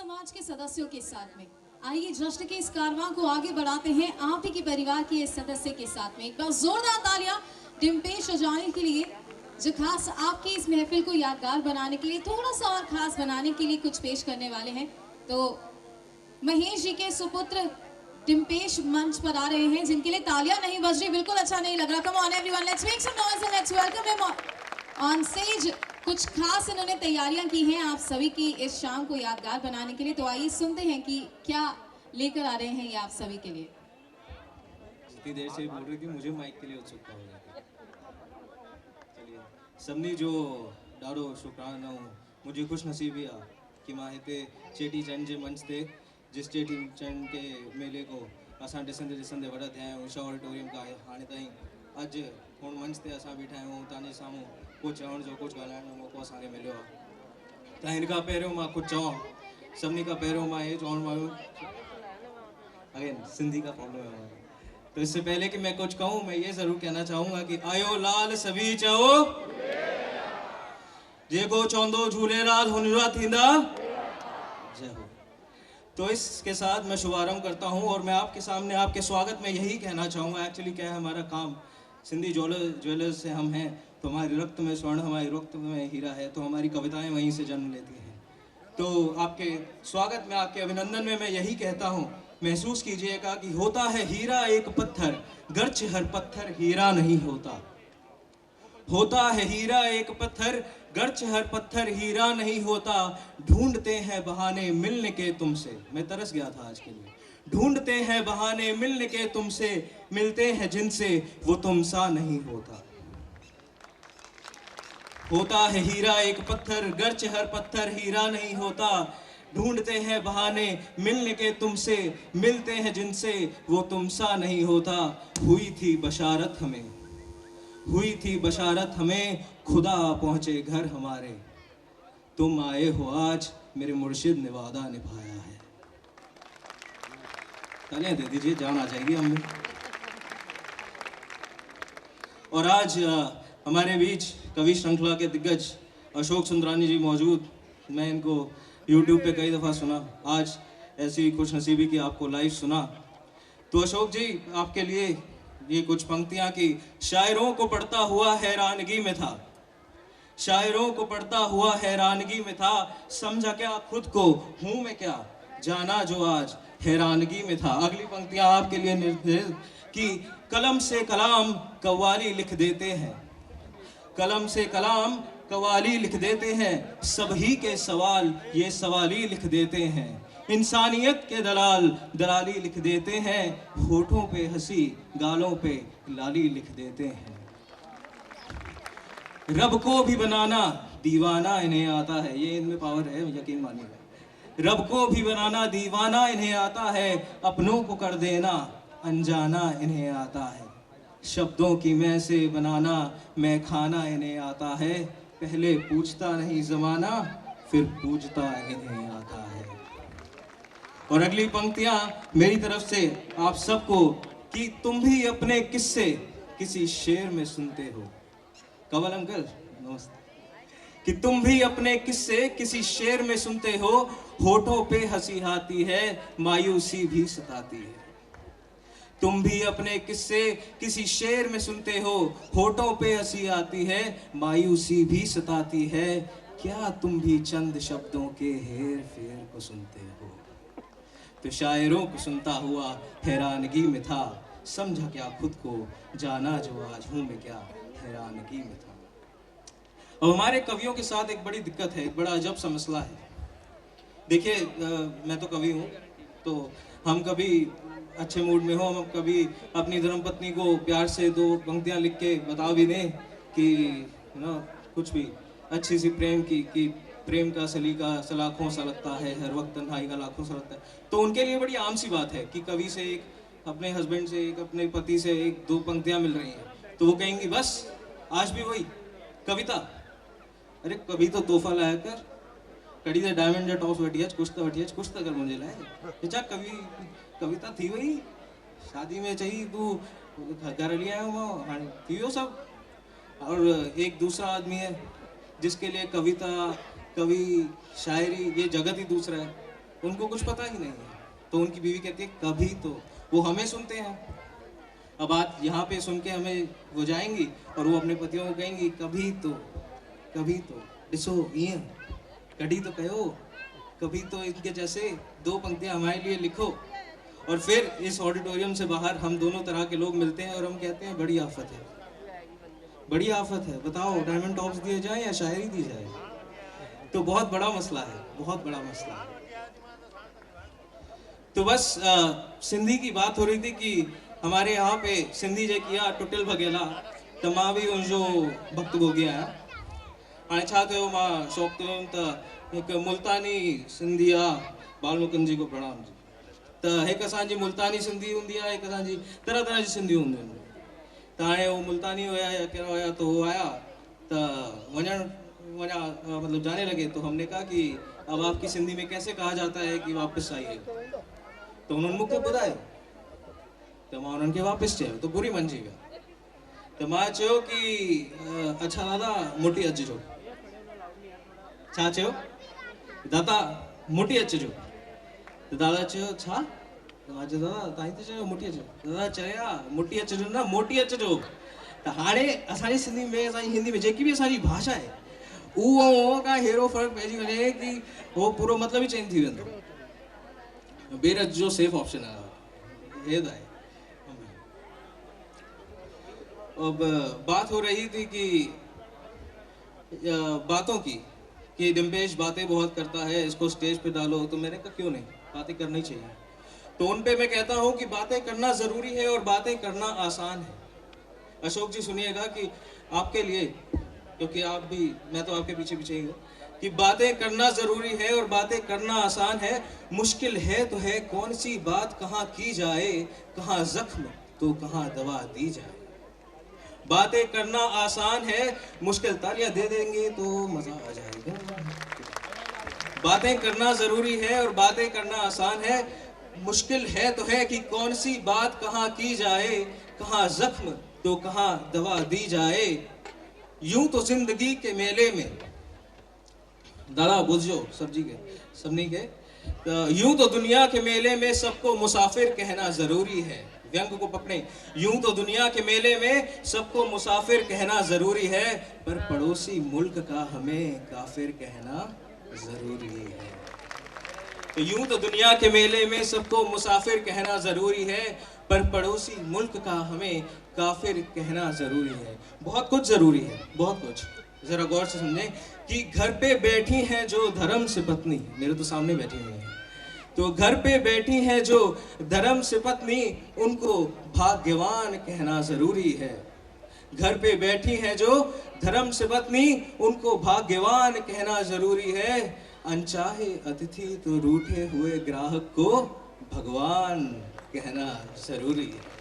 समाज के सदस्यों के साथ में। आइए जश्न के इस कारवां को आगे बढ़ाते हैं आप ही के परिवार के इस सदस्य के साथ में। एक बार जोरदार तालियां डिम्पेश अजानी के लिए, जो खास आपकी इस महफिल को यादगार बनाने के लिए, थोड़ा सा और खास बनाने के लिए कुछ पेश करने वाले हैं। तो महेश जी के सुपुत्र डिम्पेश मंच पर आ रहे हैं, जिनके लिए तालियां नहीं बज रही, बिल्कुल अच्छा नहीं लग रहा। Come on everyone, let's make some noise and let's welcome him on stage. कुछ खास इन्होंने तैयारियां की हैं आप सभी की इस शाम को यादगार बनाने के लिए। तो आइए सुनते हैं कि क्या लेकर आ रहे हैं ये आप सभी के लिए। जितनी देर से बोल रही थी मुझे माइक के लिए उत्सुकता हो गई। चलिए सबने जो ॾाढो शुक्राना मुझे खुश नसीबी आ कि मां हिते चेटी चंड जे मंच ते जिस चेटी चंड के मेले को असां ॾिसंदे ॾिसंदे वॾा थिया आहियूं उषा ऑडिटोरियम खां हाणे ताईं अॼु हुन मंच ते असां बीठा आहियूं तव्हांजे साम्हूं कुझु चवण जो कुझु ॻाल्हाइण जो मौक़ो असांखे मिलियो आहे। त हिन खां पहिरियों मां कुझु चवां, सभिनी खां पहिरियों मां ये चवण वारो अगेन सिंधी का प्रॉब्लम है। तो इससे पहले कि मैं कुछ कहूँ मैं ये जरूर कहना चाहूँगा कि आयो लाल सभी चओ जेको चौंदो झूलेलाल हुनरा थींदा जय हो। तो इसके साथ मैं शुभारंभ करता हूँ और मैं आपके सामने आपके स्वागत में यही कहना चाहूँगा। एक्चुअली क्या है, हमारा काम सिंधी ज्वेलर्स से हम हैं, तो हमारे रक्त में स्वर्ण, हमारे रक्त में हीरा है, तो हमारी कविताएं वहीं से जन्म लेती हैं। तो आपके स्वागत में, आपके अभिनंदन में मैं यही कहता हूँ, महसूस कीजिएगा कि होता है हीरा एक पत्थर, गर्च हर पत्थर हीरा नहीं होता। होता है हीरा एक पत्थर, गर्च हर पत्थर हीरा नहीं होता। ढूंढते हैं बहाने मिलने के तुमसे, मैं तरस गया था आज के लिए। ढूंढते हैं बहाने मिलने के तुमसे, मिलते हैं जिनसे वो तुम सा नहीं होता। होता है हीरा एक पत्थर, गर्च हर पत्थर हीरा नहीं होता। ढूंढते हैं बहाने मिलने के तुमसे, मिलते हैं जिनसे वो तुम सा नहीं होता। हुई थी बशारत हमें, हुई थी बशारत हमें, खुदा पहुंचे घर हमारे। तुम आए हो आज, मेरे मुर्शिद ने वादा निभाया है। तालियां दे दीजिए, जान आ जाएगी हमें। और आज हमारे बीच कवि श्रृंखला के दिग्गज अशोक सुंदरानी जी मौजूद। मैं इनको YouTube पे कई दफ़ा सुना, आज ऐसी खुशनसीबी कि आपको लाइव सुना। तो अशोक जी, आपके लिए ये कुछ पंक्तियां की। शायरों को पढ़ता हुआ हैरानगी में था, शायरों को पढ़ता हुआ हैरानगी में था। समझा क्या खुद को, हूँ मैं क्या, जाना जो आज हैरानगी में था। अगली पंक्तियां आपके लिए निर्देश कि कलम से कलाम कव्वाली लिख देते हैं, कलम से कलाम कव्वाली लिख देते हैं। सभी के सवाल ये सवाली लिख देते हैं। इंसानियत के दलाल दलाली लिख देते हैं। होठों पे हंसी गालों पे लाली लिख देते हैं। रब को भी बनाना दीवाना इन्हें आता है, ये इनमें पावर है, यकीन मानिएगा। रब को भी बनाना दीवाना इन्हें आता है, अपनों को कर देना अनजाना इन्हें आता है। शब्दों की मैं से बनाना मैं खाना इन्हें आता है। पहले पूछता नहीं जमाना, फिर पूछता इन्हें आता है। और अगली पंक्तियां मेरी तरफ से आप सबको कि तुम भी अपने किस्से किसी शेर में सुनते हो। कवल अंकल नमस्ते। कि तुम भी अपने किस्से किसी शेर में सुनते हो। होठों पे हंसी आती है, मायूसी भी सताती है। तुम भी अपने किस्से किसी शेर में सुनते हो। होठों पे हंसी आती है, मायूसी भी सताती है। क्या तुम भी चंद शब्दों के हेर फेर को सुनते हो। तो शायरों को सुनता हुआ हैरानगी में था। समझा क्या खुद को, जाना जो आज हूँ मैं क्या, हैरानगी में था। अब हमारे कवियों के साथ एक बड़ी दिक्कत है, एक बड़ा अजब सा मसला है। देखिए मैं तो कवि हूँ, तो हम कभी अच्छे मूड में हो, हम कभी अपनी धर्मपत्नी को प्यार से दो पंक्तियाँ लिख के बता भी दें कि ना कुछ भी अच्छी सी प्रेम की कि प्रेम का सलीका सलाखों सा लगता है, हर वक्त तन्हाई का लाखों सा लगता है। तो उनके लिए बड़ी आम सी बात है कि कवि से एक, अपने हस्बैंड से एक, अपने पति से एक दो पंक्तियाँ मिल रही हैं, तो वो कहेंगी बस आज भी वही कविता। अरे कभी तो तोहफा लाया कर, कड़ी से डायमंड जा टॉप वठी कुछ तो कर मुझे लाए। बेचा कविता थी वही, शादी में चाहिए तू घर लिया है थी वो सब। और एक दूसरा आदमी है जिसके लिए कविता, कवि, शायरी ये जगत ही दूसरा है। उनको कुछ पता ही नहीं है। तो उनकी बीवी कहती है कभी तो, वो हमें सुनते हैं। अब बात यहाँ पे सुन के हमें वो जाएंगी और वो अपने पतियों को कहेंगी कभी तो डिसो ये कड़ी तो कहो, कभी तो इनके जैसे 2 पंक्तियां हमारे लिए लिखो। और फिर इस ऑडिटोरियम से बाहर हम दोनों तरह के लोग मिलते हैं और हम कहते हैं बड़ी आफत है, बड़ी आफत है, बताओ डायमंड टॉप्स दिए जाए या शायरी दी जाए। तो बहुत बड़ा मसला है, बहुत बड़ा मसला है। तो बस सिंधी की बात हो रही थी कि हमारे यहाँ पे सिंधी जे किया टुटिल भगेला त मां भी उनजो भक्त हो गया है। हाणे छा कयो, मां शौक़ कयो त हिकु मुल्तानी सिंधी आहे, बालमुकुंद जी को प्रणाम जी। त हिकु असांजी मुल्तानी सिंधी हूंदी आहे, हिकु असांजी तरह तरह जी सिंधी हूंदियूं आहिनि। त हाणे उहो मुल्तानी हुया या कहिड़ा हुया, तो वो आया त वञा मतलब जाने लगे। तो हमने कहा कि अब आपकी सिंधी में कैसे कहा जाता है कि वापस आइए। तो उन्होंने मूंखे ॿुधायो, त मां उन्हनि खे वापसि चयो, तो बुरी मंझी विया। त मां चयो कि अच्छा दादा मोटी अचिजो। छा चयो? दादा मोटी अचिजो। त दादा चयो छा? मां चयो दादा तव्हां त चयो मोटी अचिजो। दादा चया मोटी अचिजो न, मोटी अचिजो। त हाणे असांजी सिंधी में, असांजी हिंदी में जेकी बि असांजी भाषा आहे उहो का हेड़ो फ़र्क़ु पइजी वञे कि उहो पूरो मतिलब ही चेंज थी वेंदो। बेरज जो सेफ ऑप्शन है ये है। अब बात हो रही थी कि बातों की, कि डिम्पेश बातें बहुत करता है, इसको स्टेज पे डालो। तो मैंने कहा क्यों नहीं, बातें करनी चाहिए। तो उन पे मैं कहता हूँ कि बातें करना ज़रूरी है और बातें करना आसान है। अशोक जी सुनिएगा कि आपके लिए, क्योंकि आप भी, मैं तो आपके पीछे पीछे ही हूँ, कि बातें करना ज़रूरी है और बातें करना आसान है। मुश्किल है तो है कौन सी बात कहाँ की जाए, कहाँ जख्म तो कहाँ दवा दी जाए। बातें करना आसान है, मुश्किल तालियां दे देंगे तो मजा आ जाएगा। बातें करना जरूरी है और बातें करना आसान है। मुश्किल है तो है कि कौन सी बात कहाँ की जाए, कहाँ जख्म तो कहाँ दवा दी जाए। यूं तो जिंदगी के मेले में, दादा बुझो सब्जी के सबनी के, यूं तो दुनिया के मेले में सबको मुसाफिर कहना जरूरी है। व्यंग को पकड़े। यूं तो दुनिया के मेले में सबको मुसाफिर कहना जरूरी है, पर पड़ोसी मुल्क का हमें काफिर कहना जरूरी है। तो यूं तो दुनिया के मेले में सबको मुसाफिर कहना जरूरी है, पर पड़ोसी मुल्क का हमें काफिर कहना जरूरी है। बहुत कुछ जरूरी है, बहुत कुछ। जरा गौर से समझें कि घर पे बैठी हैं जो धर्म से पत्नी, मेरे तो सामने बैठी हुई है, तो घर पे बैठी हैं जो धर्म से पत्नी, उनको भाग्यवान कहना जरूरी है। घर पे बैठी हैं जो धर्म से पत्नी, उनको भाग्यवान कहना जरूरी है। अनचाहे अतिथि तो रूठे हुए ग्राहक को भगवान कहना जरूरी है।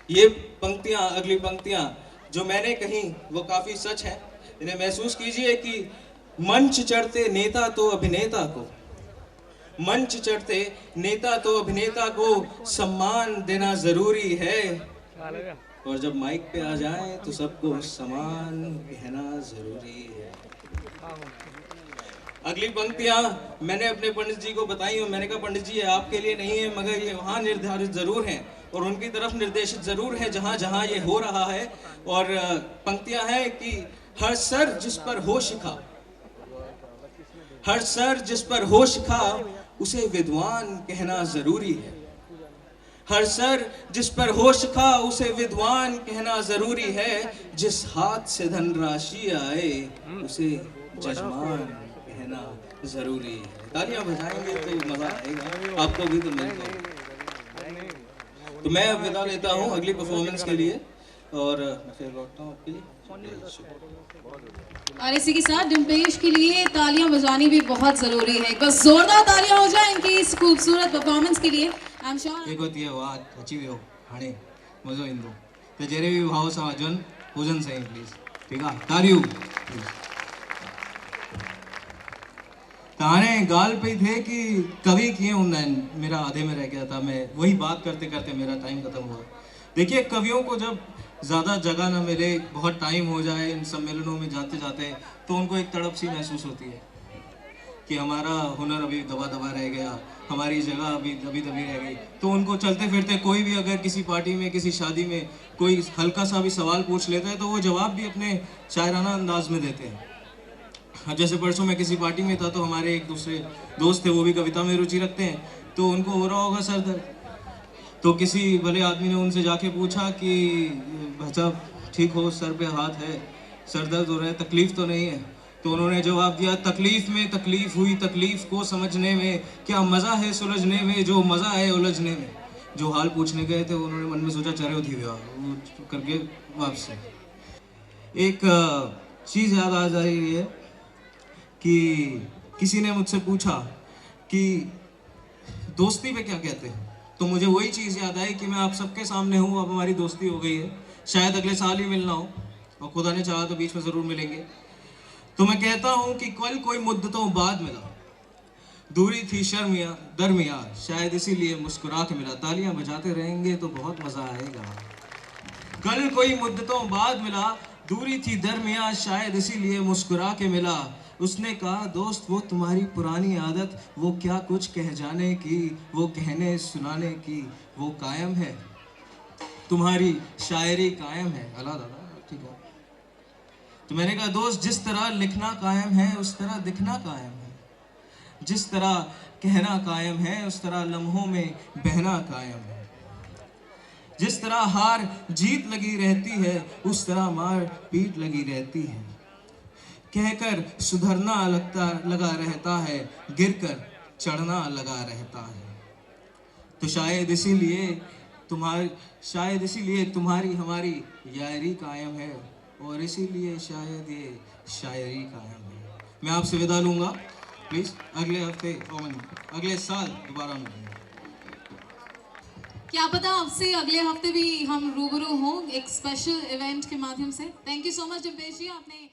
ये पंक्तियां, अगली पंक्तियां जो मैंने कही वो काफी सच है। इन्हें महसूस कीजिए कि मंच चढ़ते नेता तो अभिनेता को, मंच चढ़ते नेता तो अभिनेता को सम्मान देना जरूरी है, और जब माइक पे आ जाए तो सबको समान कहना जरूरी है। अगली पंक्तियां मैंने अपने पंडित जी को बताई और मैंने कहा पंडित जी ये आपके लिए नहीं है, मगर ये वहां निर्धारित जरूर हैं और उनकी तरफ निर्देशित जरूर है जहां जहां ये हो रहा है। और पंक्तियां हैं कि हर सर जिस पर हो शिखा, हर सर जिस पर हो शिखा, उसे विद्वान कहना जरूरी है। हर सर जिस पर हो शिखा, उसे विद्वान कहना जरूरी है। जिस हाथ से धनराशि आए, उसे जजमान कहना जरूरी है। तालियां बजाएंगे तो मजा आएगा, आपको भी तो मिलता। तो मैं अब विदा लेता हूँ अगली परफॉर्मेंस के लिए और मैं फिर लौटता हूँ आपके लिए। और इसी के साथ डिम्पेश के लिए तालियां बजानी भी बहुत जरूरी है। बस जोरदार तालियां हो जाए इनकी इस खूबसूरत परफॉर्मेंस के लिए। आई एम श्योर एक होती है बात अची वियो हाणे मज़ो ईंदो त जहिड़े बि भाव सां अचनि हुजनि सही प्लीज़, ठीकु आहे, तालियूं प्लीज़। त हाणे ॻाल्हि पई थिए कि कवि कीअं हूंदा आहिनि। मेरा आधे में रह गया था, मैं वही बात करते करते मेरा टाइम खत्म हुआ। देखिए कवियों को जब ज़्यादा जगह ना मिले, बहुत टाइम हो जाए इन सम्मेलनों में जाते जाते, तो उनको एक तड़प सी महसूस होती है कि हमारा हुनर अभी दबा दबा रह गया, हमारी जगह अभी दबी दबी रह गई। तो उनको चलते फिरते कोई भी अगर किसी पार्टी में, किसी शादी में कोई हल्का सा भी सवाल पूछ लेता है तो वो जवाब भी अपने शायराना अंदाज में देते हैं। जैसे परसों मैं किसी पार्टी में था तो हमारे एक दूसरे दोस्त थे, वो भी कविता में रुचि रखते हैं, तो उनको हो रहा होगा सर दर्द। तो किसी भले आदमी ने उनसे जाके पूछा कि भाई साहब ठीक हो, सर पे हाथ है, सर दर्द हो रहा है, तकलीफ तो नहीं है? तो उन्होंने जवाब दिया, तकलीफ में तकलीफ हुई, तकलीफ को समझने में, क्या मज़ा है सुलझने में, जो मज़ा है उलझने में। जो हाल पूछने गए थे उन्होंने मन में सोचा चरे थी वो करके वापस। एक चीज़ याद आ जा रही है कि किसी ने मुझसे पूछा कि दोस्ती पे क्या कहते हैं, तो मुझे वही चीज़ याद आई कि मैं आप सबके सामने हूँ, अब हमारी दोस्ती हो गई है, शायद अगले साल ही मिलना हो और खुदा ने चाहा तो बीच में ज़रूर मिलेंगे। तो मैं कहता हूँ कि कल कोई मुद्दतों बाद मिला, दूरी थी शर्मिया दरमिया, शायद इसीलिए मुस्कुरा के मिला, तालियां बजाते रहेंगे तो बहुत मज़ा आएगा। कल कोई मुद्दतों बाद मिला, दूरी थी दरमिया, शायद इसीलिए मुस्कुरा के मिला। उसने कहा दोस्त वो तुम्हारी पुरानी आदत, वो क्या कुछ कह जाने की, वो कहने सुनाने की, वो कायम है, तुम्हारी शायरी कायम है। अला दादा ठीक है। तो मैंने कहा दोस्त जिस तरह लिखना कायम है उस तरह दिखना कायम है, जिस तरह कहना कायम है उस तरह लम्हों में बहना कायम है, जिस तरह हार जीत लगी रहती है उस तरह मार पीट लगी रहती है, कहकर सुधरना लगा रहता है, गिरकर चढ़ना लगा रहता है। तो शायद इसीलिए तुम्हारी हमारी यारी कायम है और इसीलिए शायद ये शायरी कायम है। मैं आपसे विदा लूँगा, प्लीज़ अगले हफ्ते अगले साल दोबारा मिलेंगे। क्या पता आपसे अगले हफ्ते भी हम रूबरू हों एक स्पेशल इवेंट के माध्यम से। थैंक यू सो मच डिम्पेश जी, आपने